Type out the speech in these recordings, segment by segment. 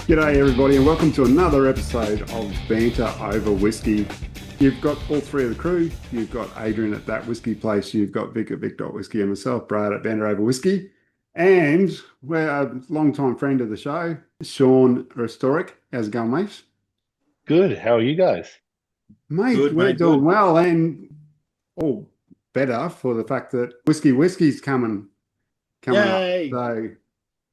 G'day everybody and welcome to another episode of Banter Over Whisky. You've got all three of the crew. You've got Adrian at That Whisky Place. You've got Vic at Vic.Whisky and myself, Brad at Banter Over Whisky. And we're a long-time friend of the show, Shaun Restorick. How's it going, mate? Good. How are you guys? Mate, Good, we're mate, doing good. well and all better for the fact that Whisky Whisky's coming Yay! up. So,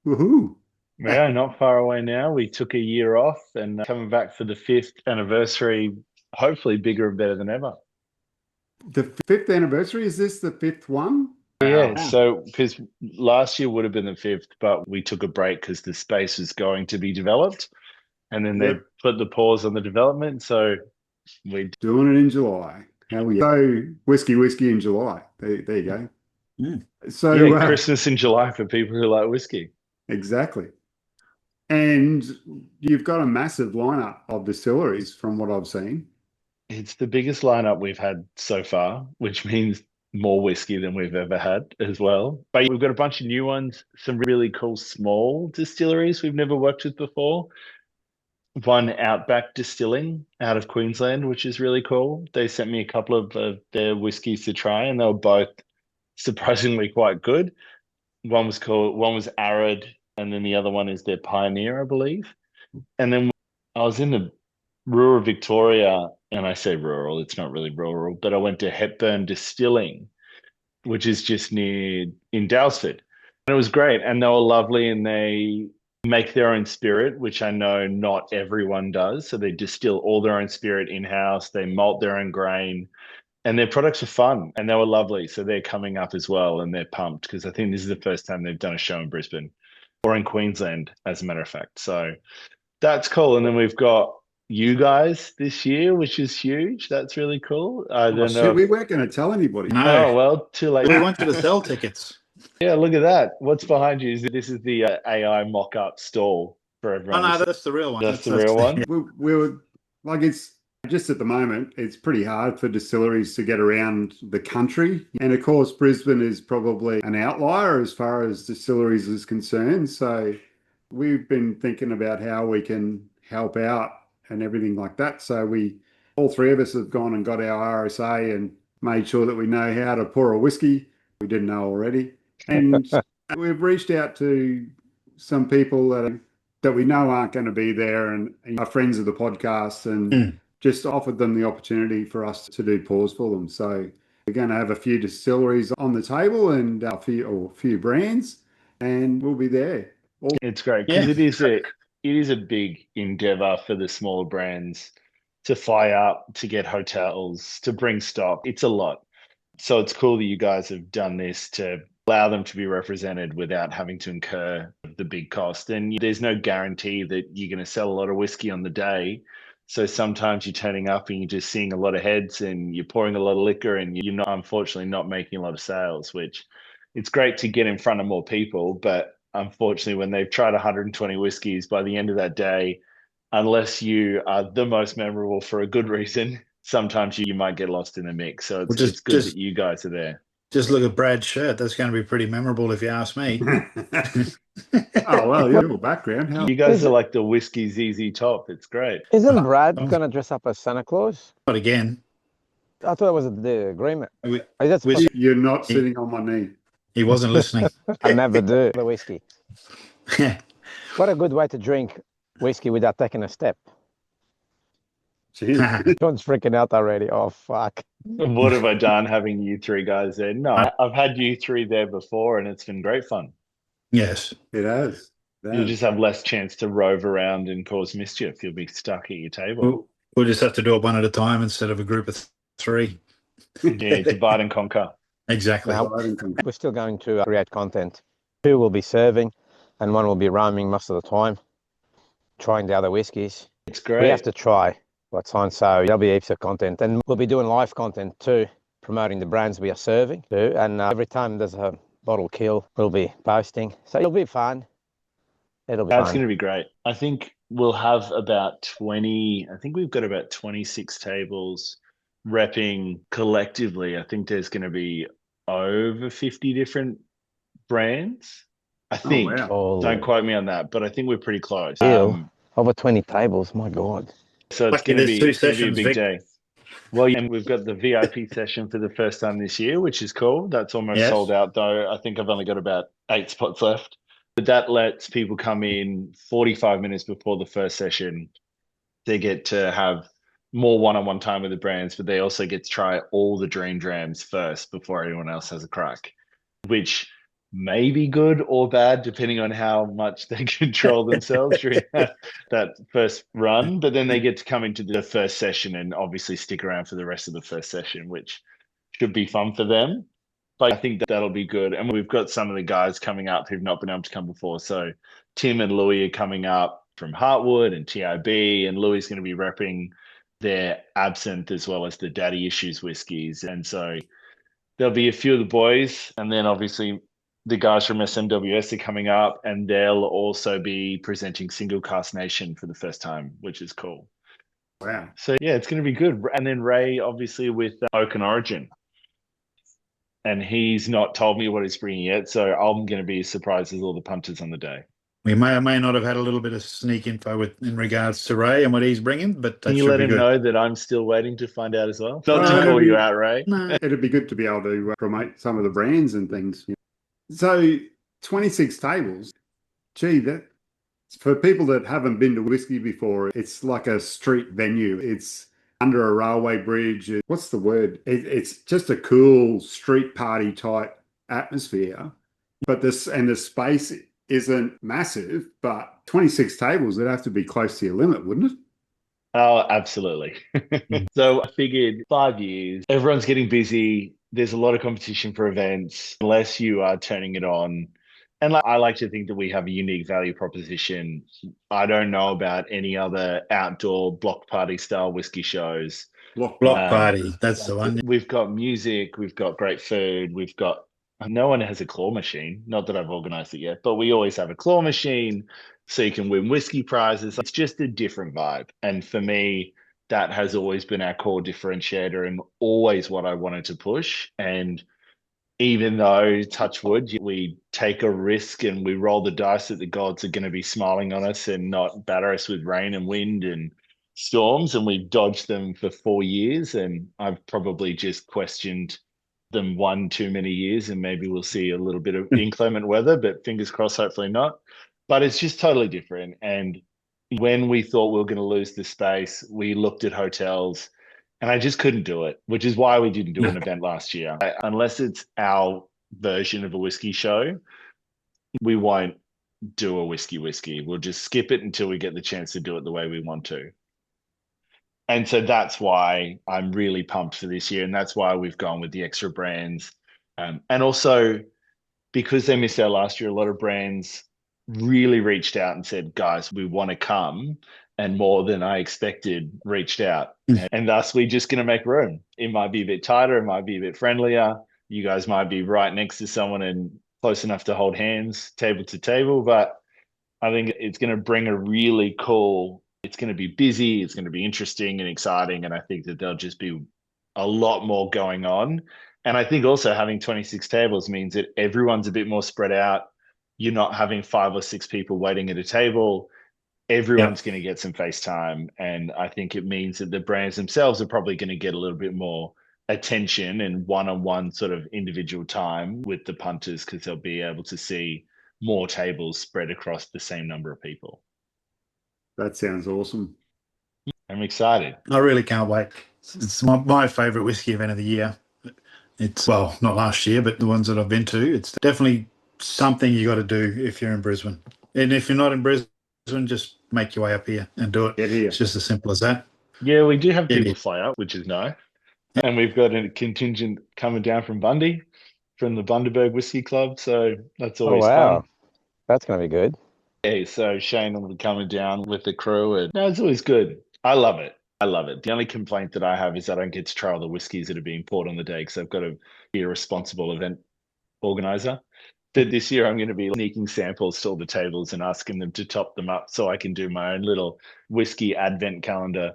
woohoo. Yeah, not far away now. We took a year off and coming back for the 5th anniversary, hopefully bigger and better than ever. The 5th anniversary, is this the 5th one? Yeah, Wow. so because last year would have been the 5th, but we took a break because the space was going to be developed and then they Yep. put the pause on the development. So we Doing it in July. Hell yeah. So Whisky Whisky in July. There you go. Mm. So yeah, Christmas in July for people who like whiskey. exactly. And you've got a massive lineup of distilleries from what I've seen. It's the biggest lineup we've had so far, which means more whiskey than we've ever had as well. But we've got a bunch of new ones, some really cool small distilleries we've never worked with before. One Outback Distilling out of Queensland, which is really cool. They sent me a couple of their whiskeys to try, and they were both surprisingly quite good. One was Arid, and then the other one is their Pioneer, I believe. And then I was in the rural Victoria, and I say rural, it's not really rural, but I went to Hepburn Distilling, which is just near in Dalesford. And it was great. And they were lovely and they make their own spirit, which I know not everyone does. So they distill all their own spirit in-house, they malt their own grain, and their products are fun and they were lovely. So they're coming up as well and they're pumped because I think this is the first time they've done a show in Brisbane or in Queensland, as a matter of fact. So that's cool. And then we've got you guys this year, which is huge. That's really cool. I Oh, don't know. shit, we weren't going to tell anybody. No, Oh, well, too late. we want you to sell tickets. Yeah, look at that. What's behind you? This is the AI mock-up stall for Oh, everyone. no, that's the real one. That's the real one? We were like, it's just at the moment, it's pretty hard for distilleries to get around the country. And of course, Brisbane is probably an outlier as far as distilleries is concerned. So we've been thinking about how we can help out and everything like that. So all three of us have gone and got our RSA and made sure that we know how to pour a whiskey. We didn't know already. And we've reached out to some people that we know aren't going to be there and are friends of the podcast and just offered them the opportunity for us to do pours for them. So we're going to have a few distilleries on the table and a few brands, and we'll be there. It's great because it is a big endeavor for the smaller brands to fly up, to get hotels, to bring stock. It's a lot. So it's cool that you guys have done this to allow them to be represented without having to incur the big cost. And there's no guarantee that you're going to sell a lot of whiskey on the day. So sometimes you're turning up and you're just seeing a lot of heads and you're pouring a lot of liquor and you're not, unfortunately, not making a lot of sales, which it's great to get in front of more people. But unfortunately, when they've tried 120 whiskeys, by the end of that day, unless you are the most memorable for a good reason, sometimes you might get lost in the mix. So it's good that you guys are there. Just look at Brad's shirt. That's going to be pretty memorable if you ask me. Oh, well, your background. You guys are like the whiskey ZZ Top. It's great. Isn't Brad going to dress up as Santa Claus? Not again. I thought it was the agreement. You're not sitting on my knee. He wasn't listening. I never do the whiskey. What a good way to drink whiskey without taking a step. Jeez. John's freaking out already. Oh, fuck. What have I done having you three guys there? No, I've had you three there before and it's been great fun. Yes. It has. You'll just have less chance to rove around and cause mischief. You'll be stuck at your table. We'll just have to do it one at a time instead of a group of three. Yeah, divide and conquer. Exactly. We're still going to create content. 2 will be serving and 1 will be roaming most of the time, trying the other whiskies. It's great. We have to try what's on, so there'll be heaps of content. And we'll be doing live content too, promoting the brands we are serving too. And every time there's a bottle kill, we'll be posting. So it'll be fun. That's going to be great. I think we'll have about 20, I think we've got about 26 tables repping collectively. I think there's going to be over 50 different brands. I think. Oh, wow. Don't quote me on that, but I think we're pretty close. Over 20 tables, my God. So it's Lucky going to there's be two it's going to be a sessions, big Vic. day. Well, and we've got the VIP session for the first time this year, which is cool. That's almost Yes. sold out, though. I think I've only got about 8 spots left. But that lets people come in 45 minutes before the first session. They get to have more one-on-one time with the brands, but they also get to try all the Dream Drams first before anyone else has a crack, which may be good or bad, depending on how much they control themselves during that first run. But then they get to come into the first session and obviously stick around for the rest of the first session, which should be fun for them. But I think that'll be good. And we've got some of the guys coming up who've not been able to come before. So Tim and Louis are coming up from Heartwood and TIB, and Louis is going to be repping their absinthe as well as the Daddy Issues whiskies. And so there'll be a few of the boys, and then obviously the guys from SMWS are coming up, and they'll also be presenting Single Cask Nation for the first time, which is cool. Wow. So yeah, it's going to be good. And then Ray, obviously, with Oak and Origin. And he's not told me what he's bringing yet, so I'm going to be as surprised as all the punters on the day. We may or may not have had a little bit of sneak info in regards to Ray and what he's bringing, but that Can you should let be him good. know that I'm still waiting to find out as well? Not Well, to call you out, Ray. No, It'd be good to be able to promote some of the brands and things. So 26 tables, gee, that for people that haven't been to whiskey before, it's like a street venue. It's under a railway bridge. What's the word? It's just a cool street party type atmosphere. But the space isn't massive, but 26 tables, it'd have to be close to your limit, wouldn't it? Oh, absolutely. So I figured 5 years, everyone's getting busy. There's a lot of competition for events, unless you are turning it on. And I like to think that we have a unique value proposition. I don't know about any other outdoor block party style whiskey shows. block Um, party. That's the one. We've got music, we've got great food, we've got no one has a claw machine. Not that I've organized it yet, but we always have a claw machine so you can win whiskey prizes. It's just a different vibe. And for me, that has always been our core differentiator and always what I wanted to push. And even though, touch wood, we take a risk and we roll the dice that the gods are going to be smiling on us and not batter us with rain and wind and storms, and we've dodged them for 4 years, and I've probably just questioned them one too many years, and maybe we'll see a little bit of inclement weather, but fingers crossed, hopefully not. But it's just totally different. And when we thought we were going to lose the space, we looked at hotels, and I just couldn't do it, which is why we didn't do an event last year. Unless it's our version of a whiskey show, we won't do a whiskey. We'll just skip it until we get the chance to do it the way we want to. And so that's why I'm really pumped for this year. And that's why we've gone with the extra brands. And also because they missed out last year, a lot of brands really reached out and said, guys, we want to come. And more than I expected reached out. And thus we're just going to make room. It might be a bit tighter. It might be a bit friendlier. You guys might be right next to someone and close enough to hold hands, table to table. But I think it's going to bring a really cool, it's going to be busy, it's going to be interesting and exciting. And I think that there'll just be a lot more going on. And I think also having 26 tables means that everyone's a bit more spread out. You're not having 5 or 6 people waiting at a table. Everyone's going to get some face time. And I think it means that the brands themselves are probably going to get a little bit more attention and one-on-one sort of individual time with the punters, because they'll be able to see more tables spread across the same number of people. That sounds awesome. I'm excited. I really can't wait. It's my favourite whiskey event of the year. It's, well, not last year, but the ones that I've been to. It's definitely something you got to do if you're in Brisbane. And if you're not in Brisbane, just make your way up here and do it. Get here. It's just as simple as that. Yeah, we do have Get people here. fly up, which is nice. And we've got a contingent coming down from Bundy, from the Bundaberg Whiskey Club. So that's always fun. That's going to be good. Yeah, so Shane will be coming down with the crew. And no, it's always good. I love it. The only complaint that I have is I don't get to try all the whiskies that are being poured on the day, because I've got to be a responsible event organizer. But this year I'm going to be sneaking samples to all the tables and asking them to top them up so I can do my own little whiskey advent calendar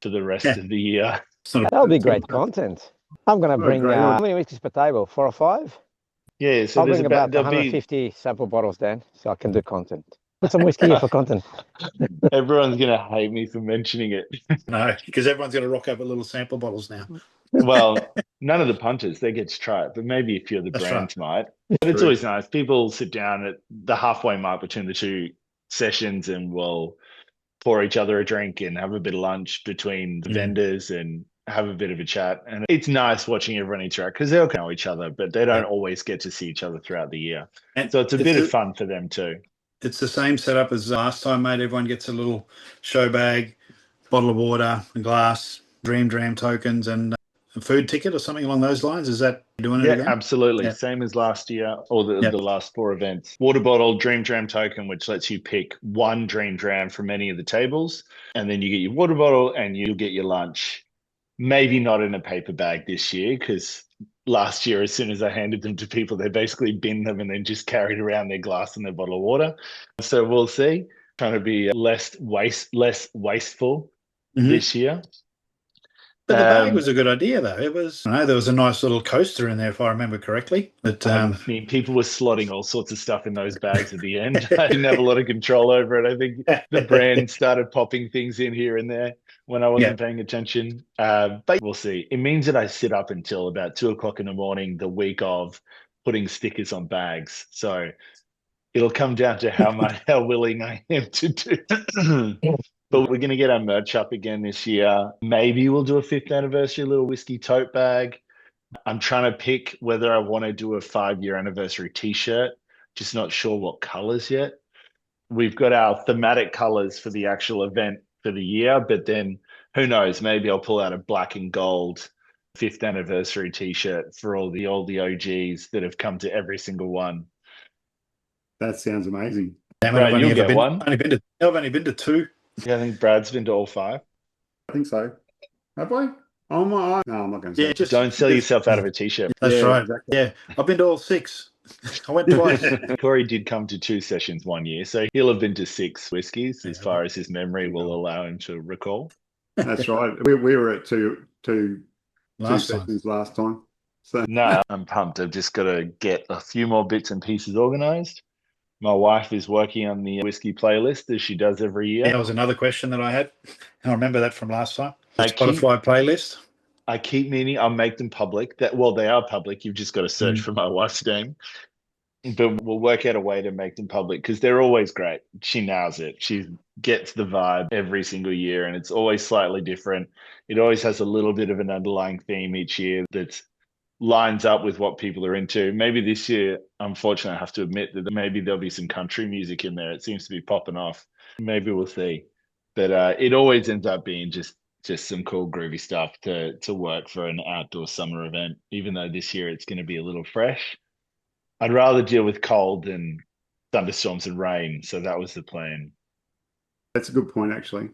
for the rest of the year. That'll be great content. I'm going to bring, how many whiskeys per table? 4 or 5? Yeah, so I'll there's bring about there'll be 150 sample bottles then, so I can do content. Put some whiskey here for content. Everyone's going to hate me for mentioning it. No, because everyone's going to rock up with little sample bottles now. Well, none of the punters, they get to try it, but maybe a few of the That's brands right. might. But it's True. always nice. People sit down at the halfway mark between the two sessions and will pour each other a drink and have a bit of lunch between the vendors and have a bit of a chat. And it's nice watching everyone interact because they all know each other, but they don't always get to see each other throughout the year. And so it's a bit of fun for them too. It's the same setup as last time, mate. Everyone gets a little show bag, bottle of water, a glass, Dram tokens, and a food ticket or something along those lines. Is that doing it again? Absolutely. Yeah. Same as last year or the last 4 events. Water bottle, Dream Dram token, which lets you pick one Dream Dram from any of the tables. And then you get your water bottle and you'll get your lunch. Maybe not in a paper bag this year because last year, as soon as I handed them to people, they basically binned them and then just carried around their glass and their bottle of water. So we'll see. Trying to be less wasteful this year. But the bag was a good idea, though. It was. There was a nice little coaster in there, if I remember correctly. But I mean, people were slotting all sorts of stuff in those bags at the end. I didn't have a lot of control over it. I think the brand started popping things in here and there when I wasn't paying attention. But we'll see. It means that I sit up until about 2:00 in the morning the week of putting stickers on bags. So it'll come down to how willing I am to do. But we're going to get our merch up again this year. Maybe we'll do a 5th anniversary little whiskey tote bag. I'm trying to pick whether I want to do a 5-year anniversary t-shirt. Just not sure what colors yet. We've got our thematic colors for the actual event for the year, but then who knows? Maybe I'll pull out a black and gold 5th anniversary t-shirt for all the OGs that have come to every single one. That sounds amazing. Brad, you'll get one. I've only been to 2. Yeah, I think Brad's been to all 5. I think so. Have I? Oh my! No, I'm not going to say. Don't sell yourself out of a t-shirt. That's right. Exactly. Yeah, I've been to all 6. I went twice. Corey did come to 2 sessions one year, so he'll have been to 6 whiskeys as far as his memory will allow him to recall. That's right. We were at two sessions last time. So no, I'm pumped. I've just got to get a few more bits and pieces organized. My wife is working on the whiskey playlist as she does every year. Yeah, that was another question that I had. I remember that from last time. The Spotify playlist. I keep meaning I'll make them public. They are public. You've just got to search for my wife's name. But we'll work out a way to make them public because they're always great. She nails it. She gets the vibe every single year and it's always slightly different. It always has a little bit of an underlying theme each year that lines up with what people are into. Maybe this year, unfortunately, I have to admit that maybe there'll be some country music in there. It seems to be popping off. Maybe we'll see. But it always ends up being just some cool groovy stuff to work for an outdoor summer event, even though this year it's going to be a little fresh. I'd rather deal with cold than thunderstorms and rain. So that was the plan. That's a good point, actually.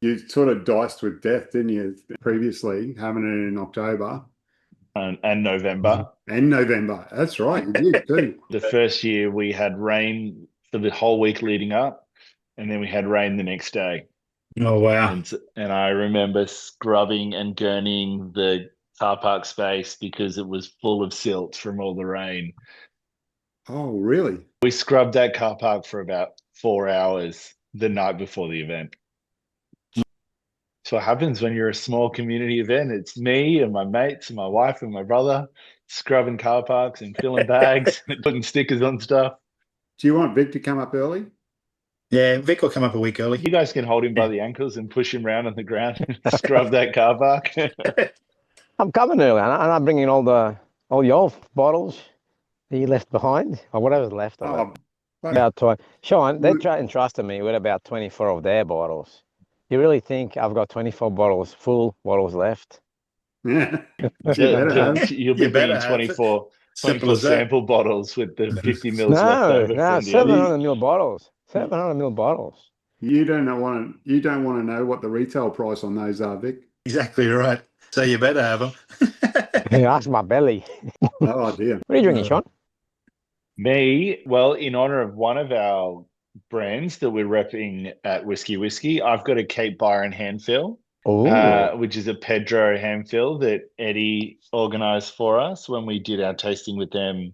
You sort of diced with death, didn't you, previously, having it in October. And November. And November. That's right. You did too. The first year we had rain for the whole week leading up, and then we had rain the next day. Oh, wow. And I remember scrubbing and gurneying the car park space because it was full of silt from all the rain. Oh, really? We scrubbed that car park for about 4 hours the night before the event. That's what happens when you're a small community event. It's me and my mates and my wife and my brother scrubbing car parks and filling bags and putting stickers on stuff. Do you want Vic to come up early? Yeah, Vic will come up a week early. You guys can hold him by the ankles and push him around on the ground and scrub that car park. I'm coming early and I'm bringing all your bottles that you left behind or whatever's left of it. About 20. Shaun, they entrusted me with about 24 of their bottles. You really think I've got 24 full bottles left? Yeah. You'll be bringing 24 sample bottles with the 50 mils left over. No, 700 ml bottles. 700 ml bottles. You don't want to know what the retail price on those are, Vic. Exactly right. So you better have them. That's my belly. Oh, dear. What are you drinking, Shaun? Me, well, in honor of one of our brands that we're repping at Whisky Whisky, I've got a Cape Byron hand fill, which is a Pedro hand fill that Eddie organized for us when we did our tasting with them.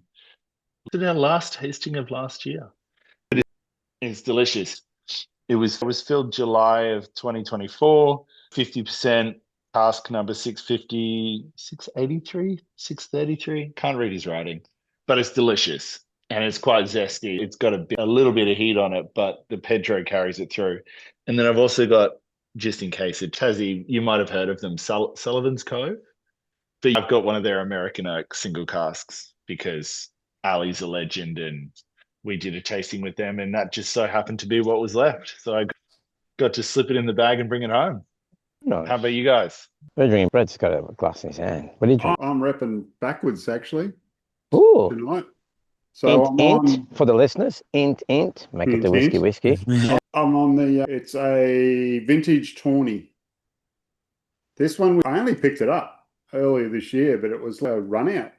Was it our last tasting of last year? It's delicious. It was filled July of 2024, 50%, cask number 650, 683, 633. Can't read his writing, but it's delicious and it's quite zesty. It's got a little bit of heat on it, but the Pedro carries it through. And then I've also got, just in case, a Tassie, you might have heard of them, Sullivan's Cove. But I've got one of their American Oak single casks because Ali's a legend and we did a tasting with them and that just so happened to be what was left. So I got to slip it in the bag and bring it home. Nice. How about you guys? We're drinking. Brett's got a glass in his hand. What do you drink? I'm repping backwards actually Ooh. tonight. So int for the listeners. Int. Make it the whiskey. I'm on the. It's a vintage tawny. This one I only picked it up earlier this year, but it was a run out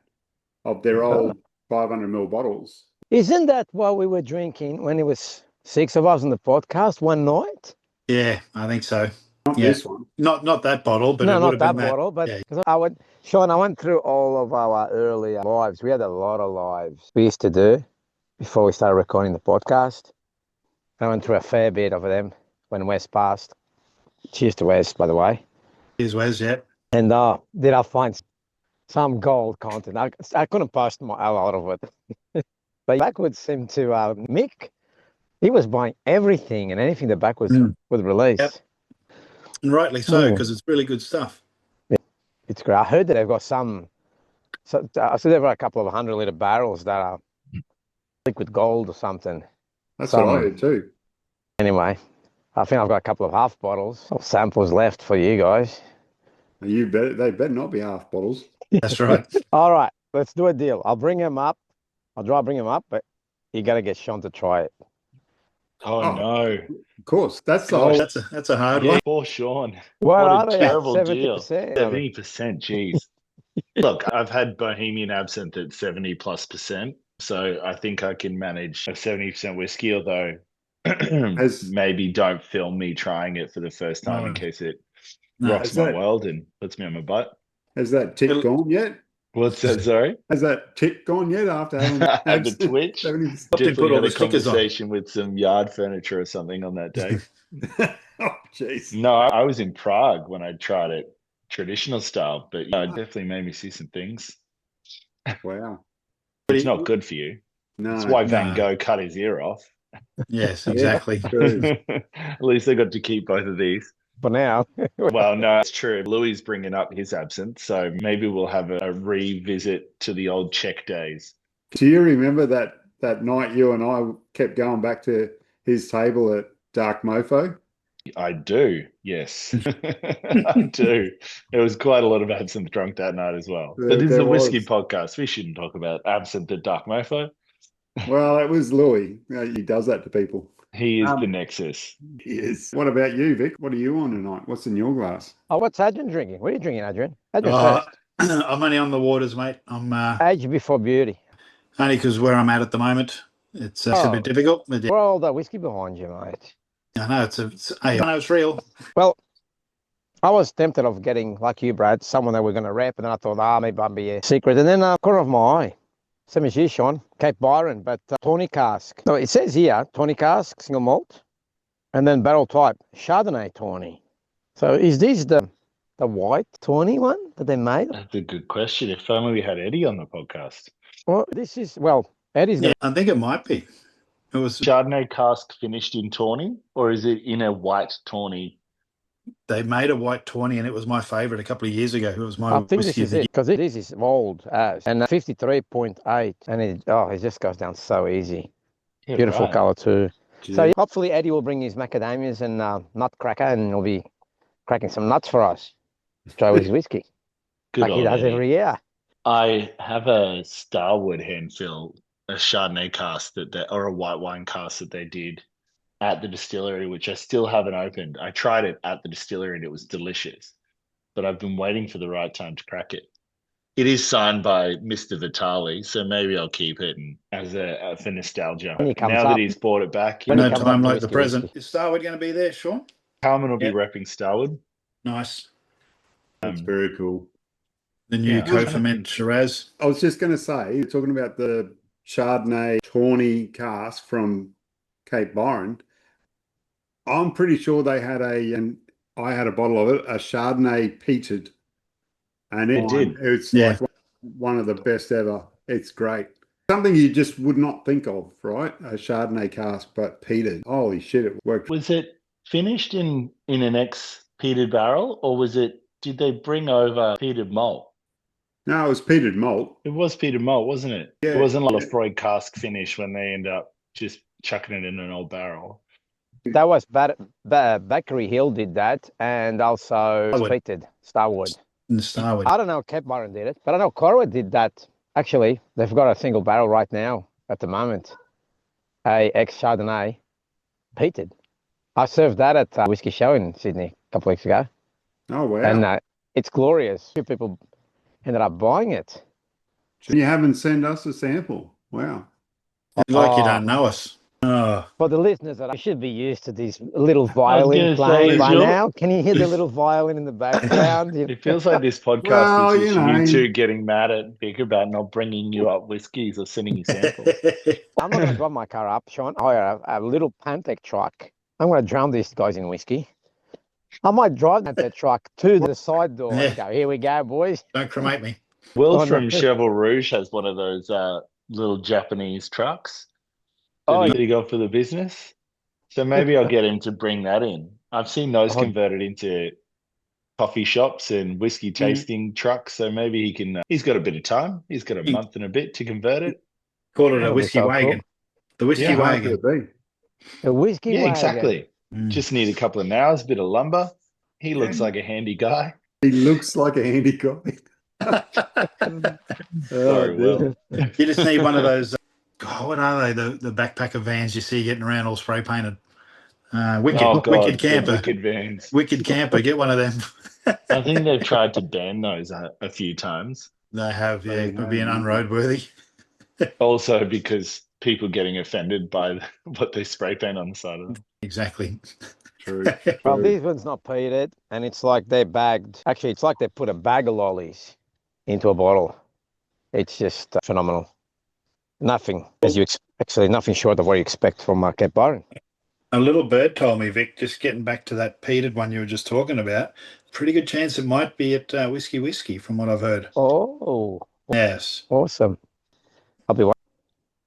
of their old 500ml bottles. Isn't that what we were drinking when it was 6 of us on the podcast one night? Yeah, I think so. Not this one. Not that bottle, but no, it would not have that been bottle. But yeah. Shaun, I went through all of our earlier lives. We had a lot of lives we used to do before we started recording the podcast. I went through a fair bit of them when Wes passed. Cheers to Wes, by the way. Cheers, Wes, yeah. And did I find some gold content? I couldn't post a lot of it. But Backwards seemed to, Mick, he was buying everything and anything that Backwards would release. Yep. And rightly so, because it's really good stuff. Yeah, it's great. I heard that they've got some, so they've got a couple of 100-litre barrels that are liquid gold or something. That's what I heard too. Anyway, I think I've got a couple of half bottles of samples left for you guys. They better not be half bottles. That's right. All right, let's do a deal. I'll bring him up. I'll try to bring him up, but you got to get Shaun to try it. Oh no! Of course, that's the whole. That's a hard one. Poor Shaun. What a terrible 70%? deal. 70%. Jeez. Look, I've had Bohemian Absinthe at 70+%, so I think I can manage a 70% whiskey. Although maybe don't film me trying it for the first time in case it rocks my world and puts me on my butt. Has that tick gone yet? What's that? Sorry? Has that tick gone yet after having had the twitch? Definitely had a conversation with some yard furniture or something on that day. Oh, jeez. No, I was in Prague when I tried it traditional style, but it definitely made me see some things. Wow. It's not good for you. No. That's why Van Gogh cut his ear off. Yes, exactly. At least they got to keep both of these. For now. Well, no, it's true. Louis bringing up his absinthe, so maybe we'll have a revisit to the old Czech days. Do you remember that night you and I kept going back to his table at Dark Mofo? I do, yes. I do. There was quite a lot of absinthe drunk that night as well. But this is a whiskey podcast. We shouldn't talk about absinthe at Dark Mofo. Well, it was Louis. He does that to people. He is the nexus. He is. What about you, Vic? What are you on tonight? What's in your glass? Oh, what's Adrian drinking? What are you drinking, Adrian? Adrian I'm only on the waters, mate. I'm age before beauty. Only because where I'm at the moment, it's a bit difficult. But We're all that whiskey behind you, mate. I know I know it's real. Well, I was tempted of getting, like you, Brad, someone that we're going to rep, and then I thought, maybe I'd be a secret. And then corner of my eye, same as you, Shaun, Cape Byron, but tawny cask. So it says here, tawny cask, single malt, and then barrel type, Chardonnay tawny. So is this the white tawny one that they made? That's a good question. If only we had Eddie on the podcast. Well, Eddie's... Yeah, I think it might be. It was Chardonnay cask finished in tawny, or is it in a white tawny? They made a white tawny, and it was my favourite a couple of years ago. It was my I think this is it, because this is old as, and 53.8, and it just goes down so easy. Yeah, beautiful colour too. Gee. So hopefully Eddie will bring his macadamias and nutcracker, and he'll be cracking some nuts for us. Try with his whiskey, like he does every year. I have a Starwood handfill, a Chardonnay cask or a white wine cask that they did at the distillery, which I still haven't opened. I tried it at the distillery and it was delicious, but I've been waiting for the right time to crack it. It is signed by Mr. Vitali, so maybe I'll keep it for nostalgia. Now that he's bought it back. No time like the present. Is Starwood going to be there, Shaun? Carmen will be repping Starwood. Nice. That's very cool. The new co-ferment Shiraz. I was just going to say, talking about the Chardonnay tawny cask from Cape Byron. I'm pretty sure they had and I had a bottle of it, a Chardonnay peated, and It did. it's Yeah. like one of the best ever. It's great. Something you just would not think of, right? A Chardonnay cask, but peated. Holy shit, it worked. Was it finished in an ex-peated barrel, or did they bring over peated malt? No, it was peated malt. It was peated malt, wasn't it? Yeah, It wasn't like yeah. a Freud cask finish when they end up just chucking it in an old barrel. That was Bakery Hill did that, and also Starwood. In the Starwood. I don't know if Cape Byron did it, but I know Corwin did that. Actually, they've got a single barrel right now at the moment, a ex-Chardonnay peated. I served that at a whiskey show in Sydney a couple of weeks ago. Oh, wow. And it's glorious. Few people ended up buying it. You haven't sent us a sample. Wow. Like you don't know us. Oh. For the listeners, that I should be used to this little violin playing by now. Can you hear the little violin in the background? It feels like this podcast is just you two getting mad at Vic about not bringing you up whiskies or sending you samples. I'm not going to drive my car up, Sean. I have a little Pantec truck. I'm going to drown these guys in whiskey. I might drive that truck to the side door and go, here we go, boys. Don't cremate me. Will from Cheval Rouge has one of those little Japanese trucks. Did he go for the business? So maybe I'll get him to bring that in. I've seen those converted into coffee shops and whiskey tasting trucks. So maybe he can. He's got a bit of time. He's got a month and a bit to convert it. Call it a whiskey wagon. Cool. The whiskey wagon. The whiskey wagon. Exactly. Just need a couple of nails, a bit of lumber. He looks like a handy guy. He looks like a handy guy. Sorry, Will. You just need one of those. What are they? The backpacker vans you see getting around all spray painted. Wicked camper. Wicked vans. Wicked camper. Get one of them. I think they've tried to ban those a few times. They have, yeah. It would be an unroadworthy. Also because people getting offended by what they spray paint on the side of them. Exactly. True. Well, these ones not peated, and it's like they bagged. Actually, it's like they put a bag of lollies into a bottle. It's just phenomenal. Nothing nothing short of what you expect from Cape Byron. A little bird told me, Vic, just getting back to that peated one you were just talking about, pretty good chance it might be at Whisky Whisky, from what I've heard. Oh. Yes. Awesome.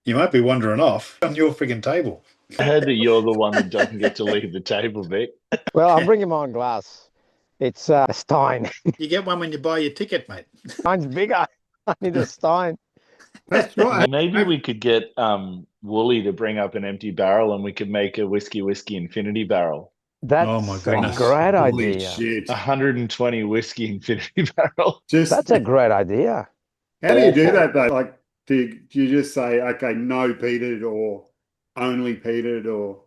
You might be wandering off on your friggin' table. I heard that you're the one that doesn't get to leave the table, Vic. Well, I'm bringing my own glass. It's a Stein. You get one when you buy your ticket, mate. Mine's bigger. I need a Stein. That's right. Maybe we could get Wooly to bring up an empty barrel and we could make a Whisky infinity barrel. That's my goodness. a great Holy idea. Shit. 120 whiskey infinity barrel. That's a great idea. How do you do that though? Like, do you just say, okay, no peated or only peated, or?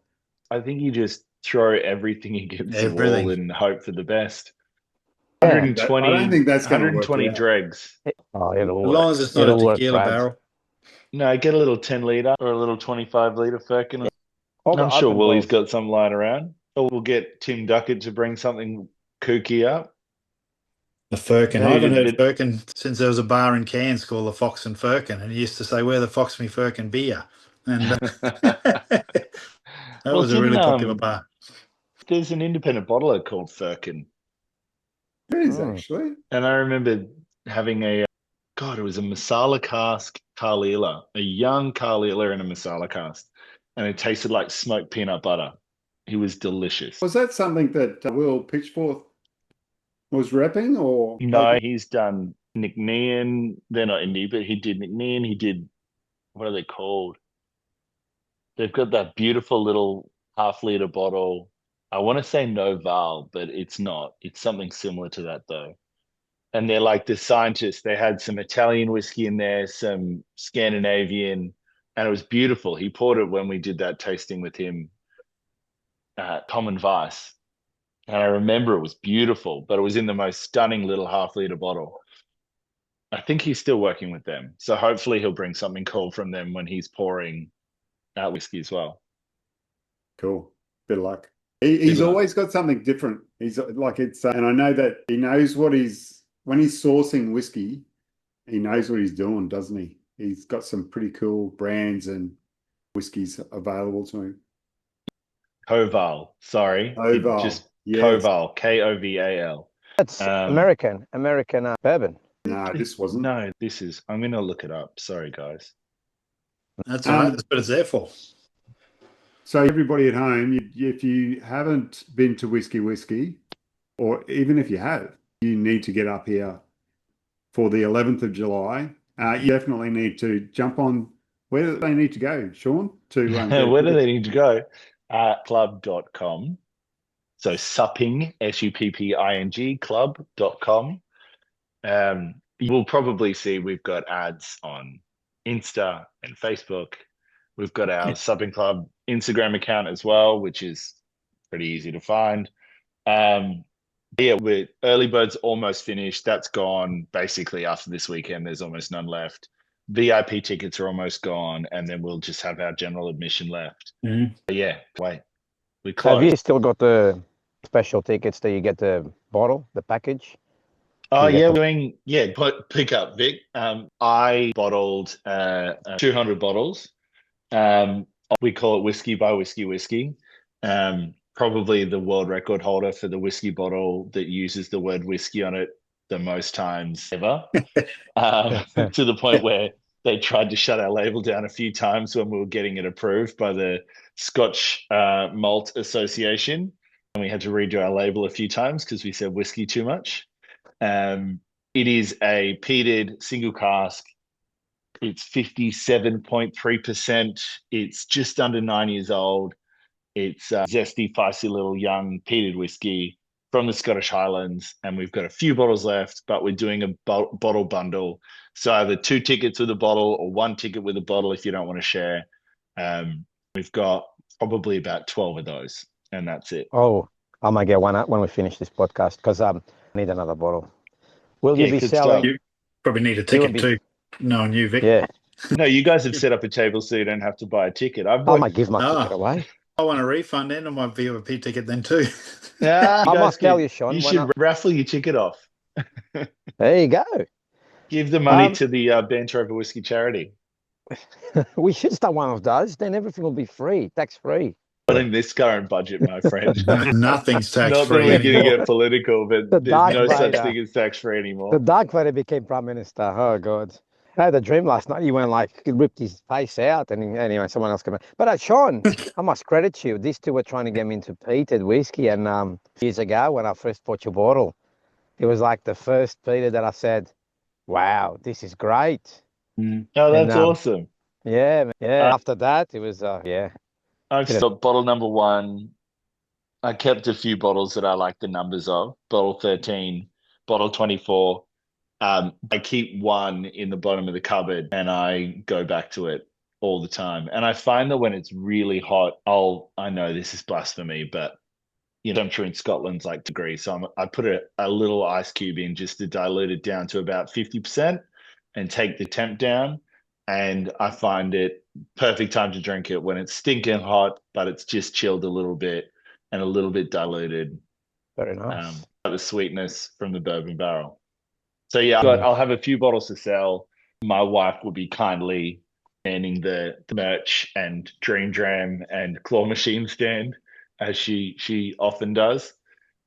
I think you just throw everything against the wall and hope for the best. 120. I don't think that's going to 120 work dregs. Oh, it'll work. As long as it's not a tequila barrel. No, get a little 10 litre or a little 25 litre firkin. I'm sure Wooly's got some lying around. Or we'll get Tim Duckett to bring something kooky up. The Firkin. I haven't heard Firkin since there was a bar in Cairns called the Fox and Firkin, and he used to say, "Where the Fox me Firkin beer?" And that was a really popular bar. There's an independent bottler called Firkin. It is actually. And I remember having it was a masala cask Carlila, a young Carlila in a masala cask, and it tasted like smoked peanut butter. It was delicious. Was that something that Will Pitchforth was repping, or? No, he's done Nicknean. They're not indie, but he did Nicknean. He did, what are they called? They've got that beautiful little half-litre bottle. I want to say Noval, but it's not. It's something similar to that, though. And they're like the scientists. They had some Italian whiskey in there, some Scandinavian, and it was beautiful. He poured it when we did that tasting with him at Tom and Vice. And I remember it was beautiful, but it was in the most stunning little half-litre bottle. I think he's still working with them. So hopefully he'll bring something cool from them when he's pouring out whiskey as well. Cool. Bit of luck. He's always got something different. He's like, it's, and I know that he knows when he's sourcing whiskey, he knows what he's doing, doesn't he? He's got some pretty cool brands and whiskeys available to him. Koval. Sorry, Koval. just Yes. Koval. Koval. That's American bourbon. No, this wasn't. No, this is. I'm going to look it up. Sorry, guys. That's all right. That's what it's there for. So everybody at home, if you haven't been to Whisky Whisky, or even if you have, you need to get up here for the 11th of July. You definitely need to jump on. Where do they need to go, Shaun? Where do they need to go? Club.com. So supping, SUPPING, club.com. You will probably see we've got ads on Insta and Facebook. We've got our Supping Club Instagram account as well, which is pretty easy to find. With Early Bird's almost finished. That's gone basically after this weekend. There's almost none left. VIP tickets are almost gone, and then we'll just have our general admission left. But yeah, wait. We close. Have you still got the special tickets that you get the bottle, the package? Oh yeah, we're doing pick up, Vic. I bottled 200 bottles. We call it Whiskey by Whisky Whisky. Probably the world record holder for the whiskey bottle that uses the word whiskey on it the most times ever. To the point where they tried to shut our label down a few times when we were getting it approved by the Scotch Malt Association. And we had to redo our label a few times because we said whiskey too much. It is a peated single cask. It's 57.3%. It's just under 9 years old. It's zesty, feisty little young peated whiskey from the Scottish Highlands. And we've got a few bottles left, but we're doing a bottle bundle. So either 2 tickets with a bottle or 1 ticket with a bottle if you don't want to share. We've got probably about 12 of those, and that's it. Oh, I might get one out when we finish this podcast because I need another bottle. Will you be selling? You probably need a ticket too, knowing you, Vic. Yeah. No, you guys have set up a table so you don't have to buy a ticket. I might give my ticket away. I want a refund then. I might VIP ticket then too. Yeah, I must tell you, Shaun. You should raffle your ticket off. There you go. Give the money to the Banter Over Whisky charity. We should start one of those. Then everything will be free, tax-free. Not in this current budget, my friend. Nothing's tax-free. Not that we're going to get political, but there's no such thing as tax-free anymore. The Dark Vader became Prime Minister. Oh, God. I had a dream last night. He went like, he ripped his face out. And anyway, someone else came out. But Shaun, I must credit you. These two were trying to get me into peated whiskey. And years ago, when I first bought your bottle, it was like the first peated that I said, wow, this is great. Oh, that's awesome. Yeah. After that, it was, I've stopped bottle number 1. I kept a few bottles that I like the numbers of. Bottle 13, bottle 24. I keep 1 in the bottom of the cupboard and I go back to it all the time. And I find that when it's really hot, I know this is blasphemy, but I'm sure in Scotland's like degrees. So I put a little ice cube in just to dilute it down to about 50% and take the temp down. And I find it perfect time to drink it when it's stinking hot, but it's just chilled a little bit and a little bit diluted. Very nice. The sweetness from the bourbon barrel. So yeah, I'll have a few bottles to sell. My wife will be kindly manning the merch and Dream Dram and claw machine stand as she often does.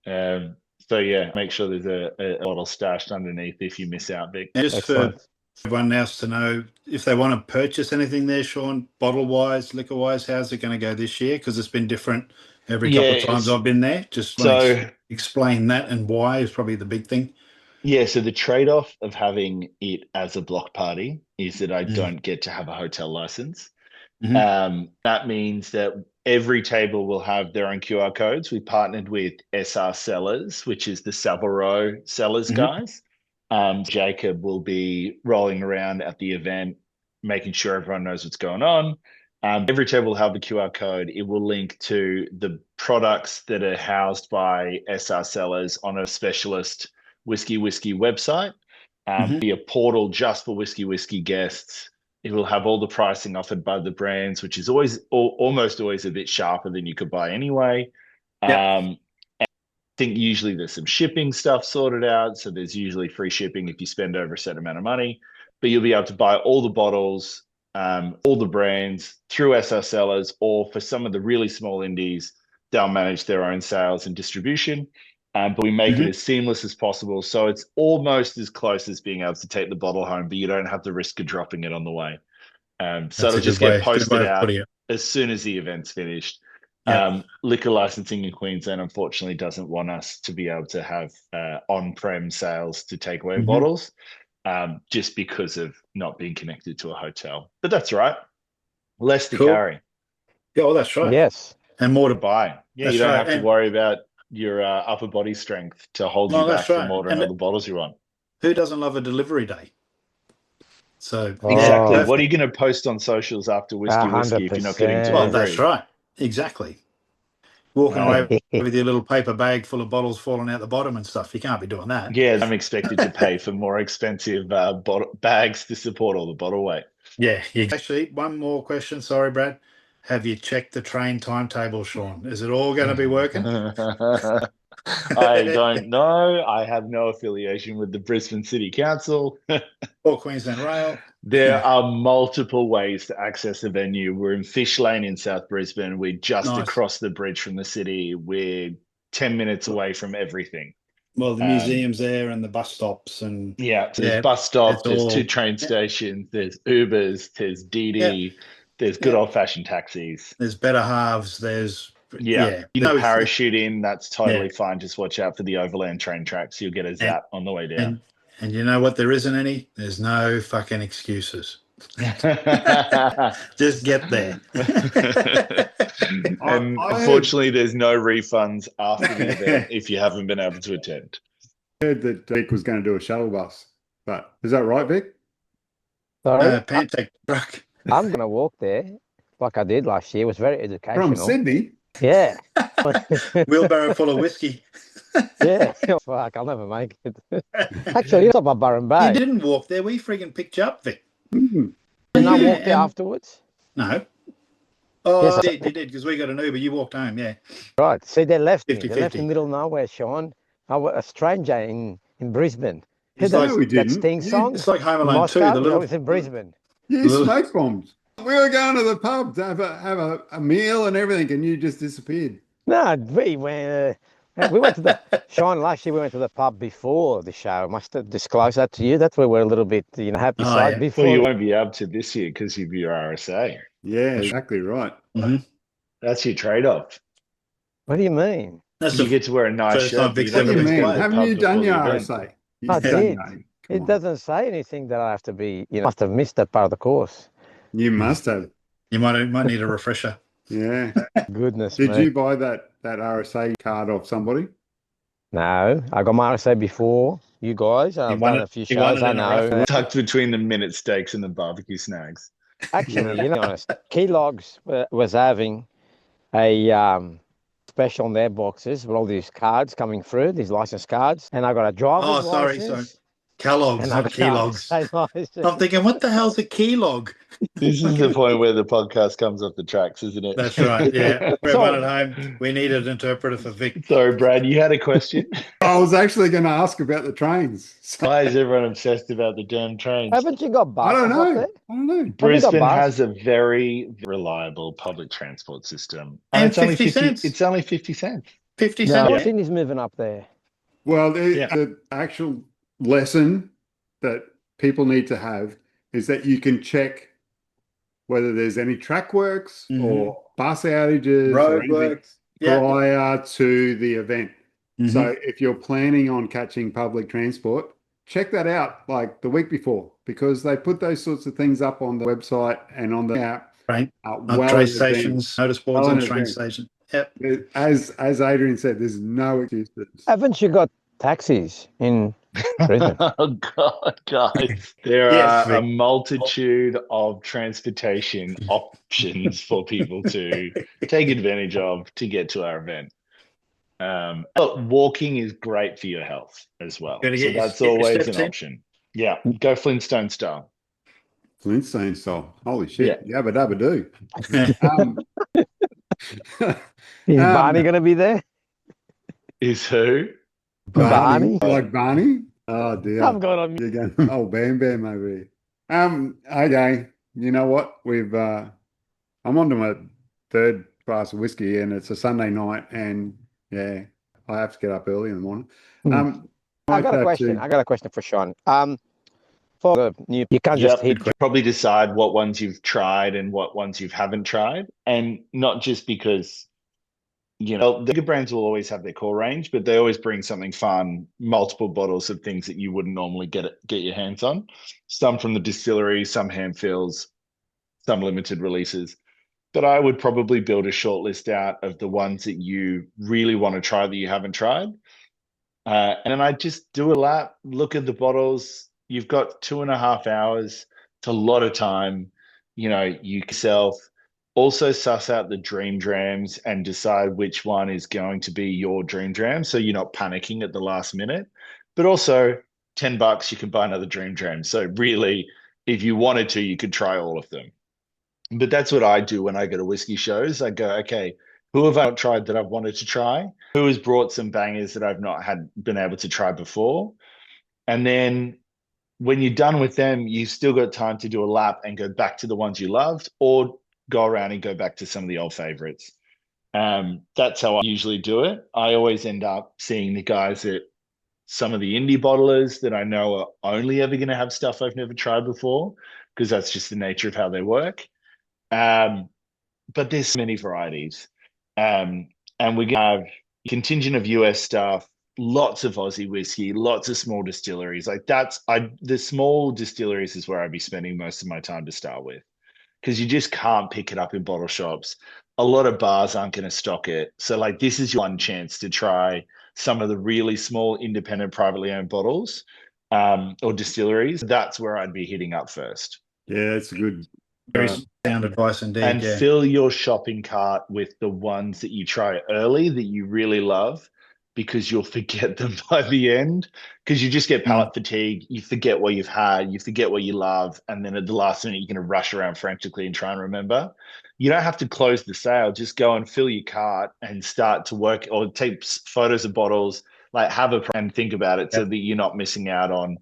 So yeah, make sure there's a bottle stashed underneath if you miss out, Vic. And just for everyone else to know, if they want to purchase anything there, Shaun, bottle-wise, liquor-wise, how's it going to go this year? Because it's been different every couple of times I've been there. Just explain that and why is probably the big thing. Yeah, so the trade-off of having it as a block party is that I don't get to have a hotel license. That means that every table will have their own QR codes. We partnered with SR Cellars, which is the Savile Row Cellars guys. Jacob will be rolling around at the event, making sure everyone knows what's going on. Every table will have the QR code. It will link to the products that are housed by SR Cellars on a specialist Whisky Whisky website. Be a portal just for Whisky Whisky guests. It will have all the pricing offered by the brands, which is almost always a bit sharper than you could buy anyway. I think usually there's some shipping stuff sorted out. So there's usually free shipping if you spend over a certain amount of money, but you'll be able to buy all the bottles, all the brands through SR Cellars, or for some of the really small indies, they'll manage their own sales and distribution. But we make it as seamless as possible. So it's almost as close as being able to take the bottle home, but you don't have the risk of dropping it on the way. So it'll just get posted out as soon as the event's finished. Liquor licensing in Queensland, unfortunately, doesn't want us to be able to have on-prem sales to take away bottles, just because of not being connected to a hotel. But that's right. Less to carry. Yeah, well, that's right. Yes. And more to buy. Yeah, you don't have to worry about your upper body strength to hold you back from ordering all the bottles you want. Who doesn't love a delivery day? So exactly. What are you going to post on socials after Whisky Whisky if you're not getting delivery? Well, that's right. Exactly. Walking away with your little paper bag full of bottles falling out the bottom and stuff. You can't be doing that. Yeah, I'm expected to pay for more expensive bags to support all the bottle weight. Yeah. Actually, one more question. Sorry, Brad. Have you checked the train timetable, Shaun? Is it all going to be working? I don't know. I have no affiliation with the Brisbane City Council or Queensland Rail. There are multiple ways to access the venue. We're in Fish Lane in South Brisbane. We're just across the bridge from the city. We're 10 minutes away from everything. Well, the museum's there and the bus stops. And there's bus stops, there's 2 train stations, there's Ubers, there's Didi, there's good old-fashioned taxis. There's better halves, there's... You know, parachute in, that's totally fine. Just watch out for the overland train tracks. You'll get a zap on the way down. And you know what? There isn't any. There's no fucking excuses. Just get there. And unfortunately, there's no refunds after the event if you haven't been able to attend. I heard that Vic was going to do a shuttle bus, but is that right, Vic? Sorry, Pantech truck. I'm going to walk there like I did last year. It was very educational. From Sydney? Yeah. Wheelbarrow full of whiskey. Yeah. Fuck, I'll never make it. Actually, it's not my Burren Bay. You didn't walk there. We friggin' picked you up, Vic. Didn't I walk there afterwards? No. Oh, yes, you did, because we got an Uber. You walked home, yeah. Right. See, they left me. 50-50. They left in the middle of nowhere, Shaun. I was a stranger in Brisbane. That Sting song? It's like Home Alone 2. I was in Brisbane. Yeah, smoke bombs. We were going to the pub to have a meal and everything, and you just disappeared. No, we went to the Shaun. Last year we went to the pub before the show. I must have disclosed that to you. That's where we're a little bit, happy side before. Well, you won't be able to this year because you've your RSA. Yeah, exactly right. Mm-hmm. That's your trade-off. What do you mean? You get to wear a nice shirt. What do you mean? Haven't you done your RSA? I did. It doesn't say anything that I have to be. Must have missed that part of the course. You must have. You might need a refresher. Yeah. Goodness. Did you buy that RSA card off somebody? No, I got my RSA before you guys. I've done a few shows. I know. Tucked between the minute steaks and the barbecue snags. Actually, to be honest, Keylogs was having a special on their boxes with all these cards coming through, these license cards, and I got a driver's license. Sorry. Kellogg's, not Keylogs. I'm thinking, what the hell's a keylog? This is the point where the podcast comes off the tracks, isn't it? That's right, yeah. We're one at home. We need an interpreter for Vic. Sorry, Brad, you had a question? I was actually going to ask about the trains. Why is everyone obsessed about the damn trains? Haven't you got buses? I don't know. Brisbane has a very reliable public transport system. And it's only 50 cents. It's only 50 cents. 50 cents. No, Sydney's moving up there. Well, the actual lesson that people need to have is that you can check whether there's any track works or bus outages road works prior to the event. So if you're planning on catching public transport, check that out like the week before, because they put those sorts of things up on the website and on the app. Right. Train stations, notice boards on train stations. Yep. As Adrian said, there's no excuses. Haven't you got taxis in Brisbane? Oh God, guys! There are a multitude of transportation options for people to take advantage of to get to our event. But walking is great for your health as well. So that's always an option. Yeah, go Flintstone style. Flintstone style. Holy shit! Yeah, yabba dabba do. Is Barney going to be there? Is who? Barney? Like Barney? Oh dear. I've got on. You're going, Bam Bam over here. Okay. You know what? I'm on to my third glass of whiskey, and it's a Sunday night, and yeah, I have to get up early in the morning. I got a question. I got a question for Shaun. For the new, you can't just hit. Probably decide what ones you've tried and what ones you haven't tried, and not just because the bigger brands will always have their core range, but they always bring something fun, multiple bottles of things that you wouldn't normally get your hands on. Some from the distillery, some hand fills, some limited releases. But I would probably build a short list out of the ones that you really want to try that you haven't tried. And then I just do a lap, look at the bottles. You've got 2.5 hours. It's a lot of time. You yourself also suss out the dream drams and decide which one is going to be your dream dram. So you're not panicking at the last minute, but also $10, you can buy another dream dram. So really, if you wanted to, you could try all of them. But that's what I do when I go to whiskey shows. I go, okay, who have I not tried that I've wanted to try? Who has brought some bangers that I've not been able to try before? And then when you're done with them, you've still got time to do a lap and go back to the ones you loved, or go around and go back to some of the old favorites. That's how I usually do it. I always end up seeing the guys at some of the indie bottlers that I know are only ever going to have stuff I've never tried before, because that's just the nature of how they work. But there's so many varieties. And we're going to have a contingent of US stuff, lots of Aussie whiskey, lots of small distilleries. The small distilleries is where I'd be spending most of my time to start with, because you just can't pick it up in bottle shops. A lot of bars aren't going to stock it. So this is your one chance to try some of the really small, independent, privately owned bottles or distilleries. That's where I'd be hitting up first. Yeah, it's a good... Very sound advice indeed. And fill your shopping cart with the ones that you try early that you really love, because you'll forget them by the end, because you just get palate fatigue. You forget what you've had, you forget what you love, and then at the last minute, you're going to rush around frantically and try and remember. You don't have to close the sale. Just go and fill your cart and start to work, or take photos of bottles, and think about it, so that you're not missing out on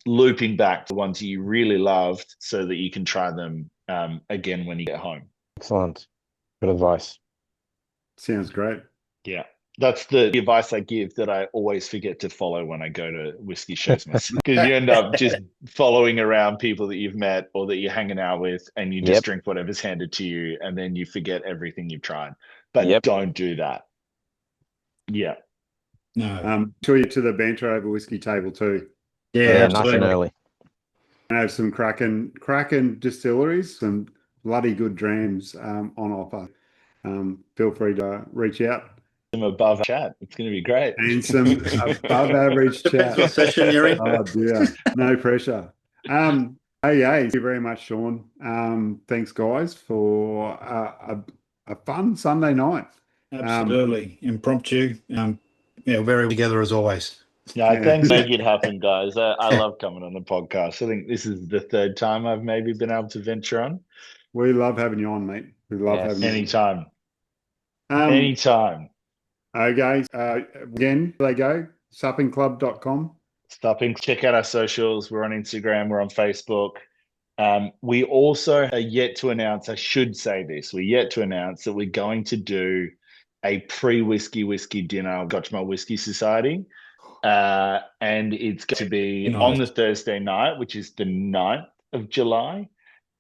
looping back to ones you really loved, so that you can try them again when you get home. Excellent. Good advice. Sounds great. Yeah. That's the advice I give that I always forget to follow when I go to whiskey shows myself, because you end up just following around people that you've met or that you're hanging out with, and you just drink whatever's handed to you, and then you forget everything you've tried. But don't do that. Yeah. No. To you to the Banter Over Whisky table too. Yeah, nice and early. I have some cracking distilleries, some bloody good drams on offer. Feel free to reach out. Some above chat. It's going to be great. And some above average chat. What session you're in? Oh dear, no pressure. Hey, thank you very much, Shaun. Thanks, guys, for a fun Sunday night. Absolutely. Impromptu. Very together as always. Yeah, thanks for making it happen, guys. I love coming on the podcast. I think this is the third time I've maybe been able to venture on. We love having you on, mate. We love having you anytime. on. Anytime. Okay. Again, there they go. Suppingclub.com. Check out our socials. We're on Instagram. We're on Facebook. We also are yet to announce, I should say this, we're yet to announce that we're going to do a pre-Whisky Whisky dinner, Gotcha Whisky Society. And it's going to be on the Thursday night, which is the 9th of July.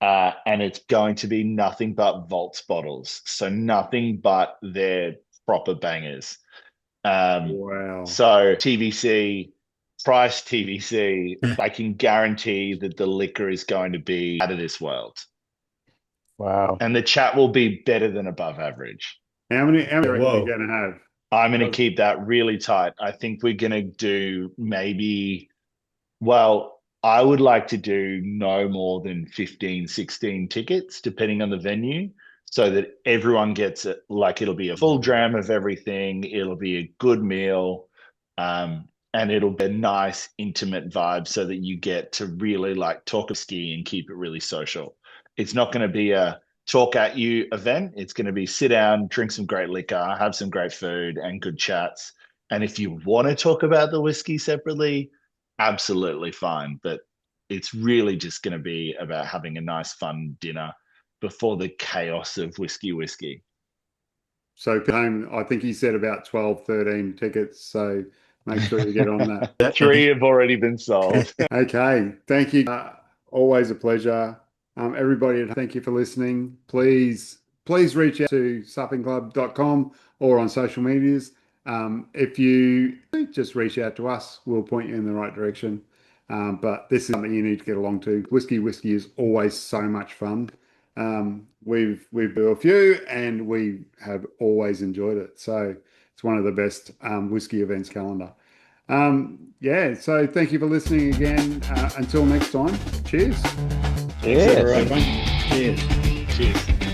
And it's going to be nothing but Vaults bottles. So nothing but their proper bangers. Wow. So TVC, price TVC, I can guarantee that the liquor is going to be out of this world. Wow. And the chat will be better than above average. How many are you going to have? I'm going to keep that really tight. I think we're going to do I would like to do no more than 15, 16 tickets, depending on the venue, so that everyone gets it. It'll be a full dram of everything. It'll be a good meal. And it'll be a nice, intimate vibe, so that you get to really talk ski and keep it really social. It's not going to be a talk at you event. It's going to be sit down, drink some great liquor, have some great food and good chats. And if you want to talk about the whiskey separately, absolutely fine. But it's really just going to be about having a nice, fun dinner before the chaos of Whisky Whisky. So home, I think he said about 12, 13 tickets. So make sure you get on that. 3 have already been sold. Okay. Thank you. Always a pleasure. Everybody, thank you for listening. Please reach out to suppingclub.com or on social medias. If you just reach out to us, we'll point you in the right direction. But this is something you need to get along to. Whisky Whisky is always so much fun. We've been a few and we have always enjoyed it. So it's one of the best whiskey events calendar. So thank you for listening again. Until next time, cheers. Thanks, everyone. Cheers. Cheers.